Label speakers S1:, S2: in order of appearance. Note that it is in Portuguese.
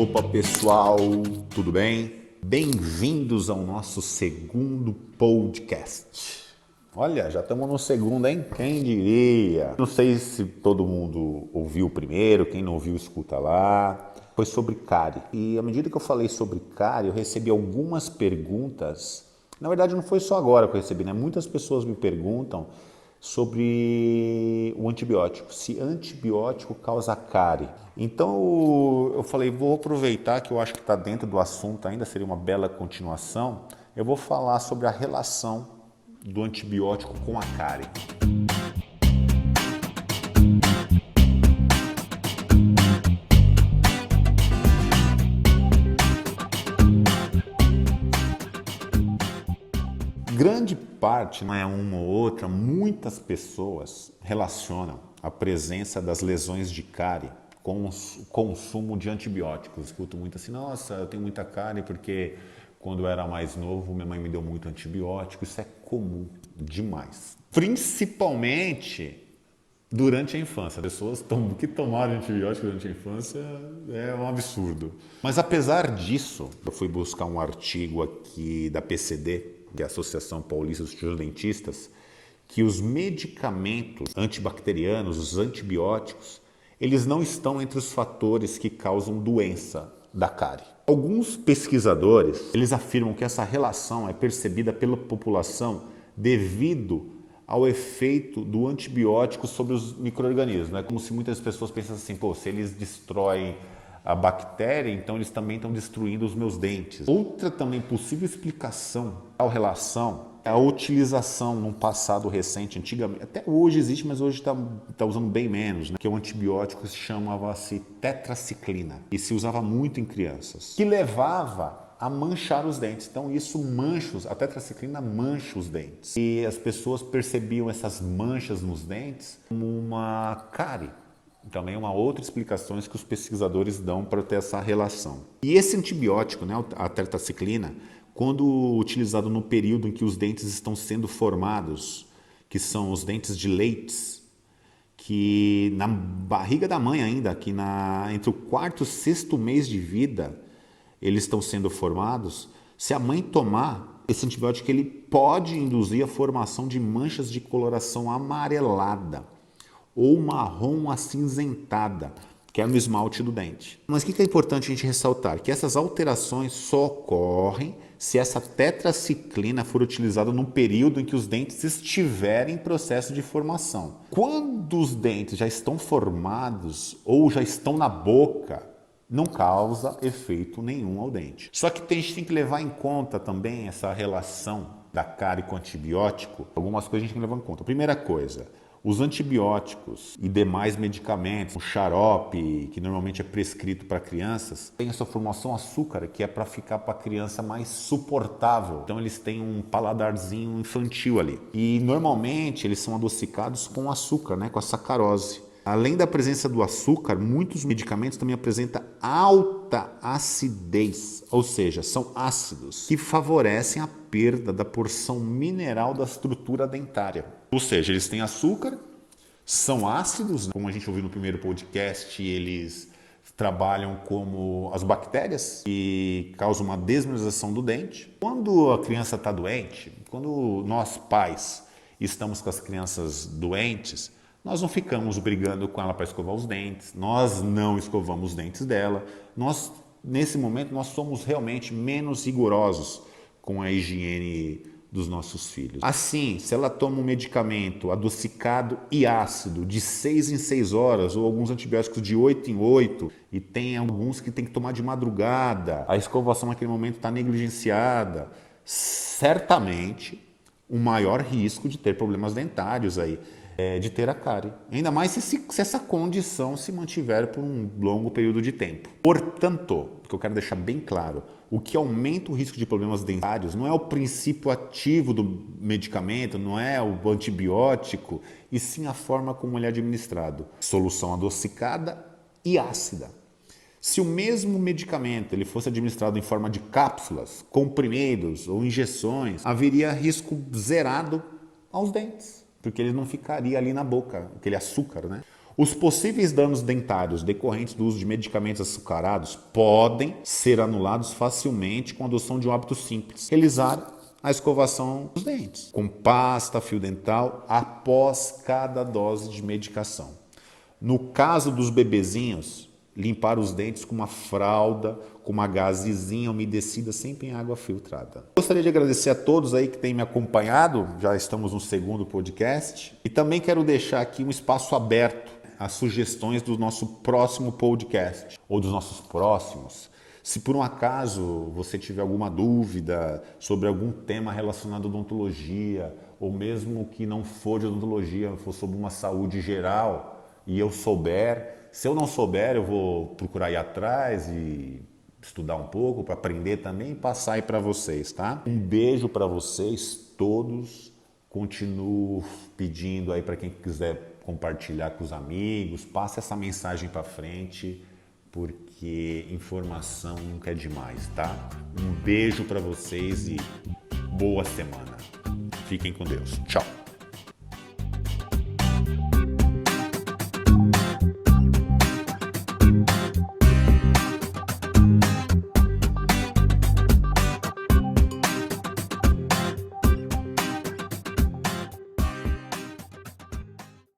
S1: Opa pessoal, tudo bem? Bem-vindos ao nosso segundo podcast. Olha, já estamos no segundo, hein? Quem diria? Não sei se todo mundo ouviu o primeiro, quem não ouviu escuta lá. Foi sobre cárie. E à medida que eu falei sobre cárie, eu recebi algumas perguntas. Na verdade não foi só agora que eu recebi, né? Muitas pessoas me perguntam sobre o antibiótico, se antibiótico causa cárie. Então eu falei, vou aproveitar que eu acho que está dentro do assunto, ainda seria uma bela continuação, eu vou falar sobre a relação do antibiótico com a cárie. Grande parte, não é uma ou outra, muitas pessoas relacionam a presença das lesões de cárie com o consumo de antibióticos. Escuto muito assim, nossa, eu tenho muita cárie porque quando eu era mais novo minha mãe me deu muito antibiótico. Isso é comum demais. Principalmente durante a infância. Pessoas que tomaram antibiótico durante a infância é um absurdo. Mas apesar disso, eu fui buscar um artigo aqui da PCD, que é a Associação Paulista dos Cirurgiões Dentistas, que os medicamentos antibacterianos, os antibióticos, eles não estão entre os fatores que causam doença da cárie. Alguns pesquisadores, eles afirmam que essa relação é percebida pela população devido ao efeito do antibiótico sobre os micro-organismos. É como se muitas pessoas pensassem assim, pô, se eles destroem a bactéria, então eles também estão destruindo os meus dentes. Outra também possível explicação à relação é a utilização num passado recente, antigamente, até hoje existe, mas hoje está usando bem menos, né? Que o antibiótico chamava-se tetraciclina e se usava muito em crianças, que levava a manchar os dentes. Então isso a tetraciclina mancha os dentes. E as pessoas percebiam essas manchas nos dentes como uma cárie. Também é uma outra explicação que os pesquisadores dão para ter essa relação. E esse antibiótico, né, a tetraciclina, quando utilizado no período em que os dentes estão sendo formados, que são os dentes de leites, que na barriga da mãe ainda, entre o quarto e o sexto mês de vida, eles estão sendo formados, se a mãe tomar esse antibiótico, ele pode induzir a formação de manchas de coloração amarelada ou marrom acinzentada, que é no esmalte do dente. Mas o que é importante a gente ressaltar? Que essas alterações só ocorrem se essa tetraciclina for utilizada num período em que os dentes estiverem em processo de formação. Quando os dentes já estão formados ou já estão na boca, não causa efeito nenhum ao dente. Só que a gente tem que levar em conta também essa relação da cárie com antibiótico. Algumas coisas a gente tem que levar em conta. Primeira coisa, os antibióticos e demais medicamentos, o xarope, que normalmente é prescrito para crianças, tem essa formação açúcar, que é para ficar para a criança mais suportável. Então eles têm um paladarzinho infantil ali. E normalmente eles são adocicados com açúcar, né, com a sacarose. Além da presença do açúcar, muitos medicamentos também apresentam alta acidez, ou seja, são ácidos, que favorecem a perda da porção mineral da estrutura dentária. Ou seja, eles têm açúcar, são ácidos, como a gente ouviu no primeiro podcast, eles trabalham como as bactérias que causam uma desmineralização do dente. Quando a criança está doente, quando nós pais estamos com as crianças doentes, nós não ficamos brigando com ela para escovar os dentes, nós não escovamos os dentes dela, nesse momento nós somos realmente menos rigorosos com a higiene dos nossos filhos. Assim, se ela toma um medicamento adocicado e ácido de 6 em 6 horas, ou alguns antibióticos de 8 em 8, e tem alguns que tem que tomar de madrugada, a escovação naquele momento está negligenciada, certamente o maior risco de ter problemas dentários aí, de ter a cárie. Ainda mais se essa condição se mantiver por um longo período de tempo. Portanto, o que eu quero deixar bem claro, o que aumenta o risco de problemas dentários não é o princípio ativo do medicamento, não é o antibiótico, e sim a forma como ele é administrado. Solução adocicada e ácida. Se o mesmo medicamento ele fosse administrado em forma de cápsulas, comprimidos ou injeções, haveria risco zerado aos dentes, porque ele não ficaria ali na boca, aquele açúcar, né? Os possíveis danos dentários decorrentes do uso de medicamentos açucarados podem ser anulados facilmente com a adoção de um hábito simples: realizar a escovação dos dentes com pasta, fio dental após cada dose de medicação. No caso dos bebezinhos, limpar os dentes com uma fralda, com uma gazezinha umedecida, sempre em água filtrada. Gostaria de agradecer a todos aí que têm me acompanhado, já estamos no segundo podcast, e também quero deixar aqui um espaço aberto às sugestões do nosso próximo podcast, ou dos nossos próximos. Se por um acaso você tiver alguma dúvida sobre algum tema relacionado à odontologia, ou mesmo que não for de odontologia, for sobre uma saúde geral, e eu souber, se eu não souber, eu vou procurar ir atrás e estudar um pouco para aprender também e passar aí para vocês, tá? Um beijo para vocês todos. Continuo pedindo aí para quem quiser compartilhar com os amigos, passe essa mensagem para frente, porque informação nunca é demais, tá? Um beijo para vocês e boa semana. Fiquem com Deus. Tchau.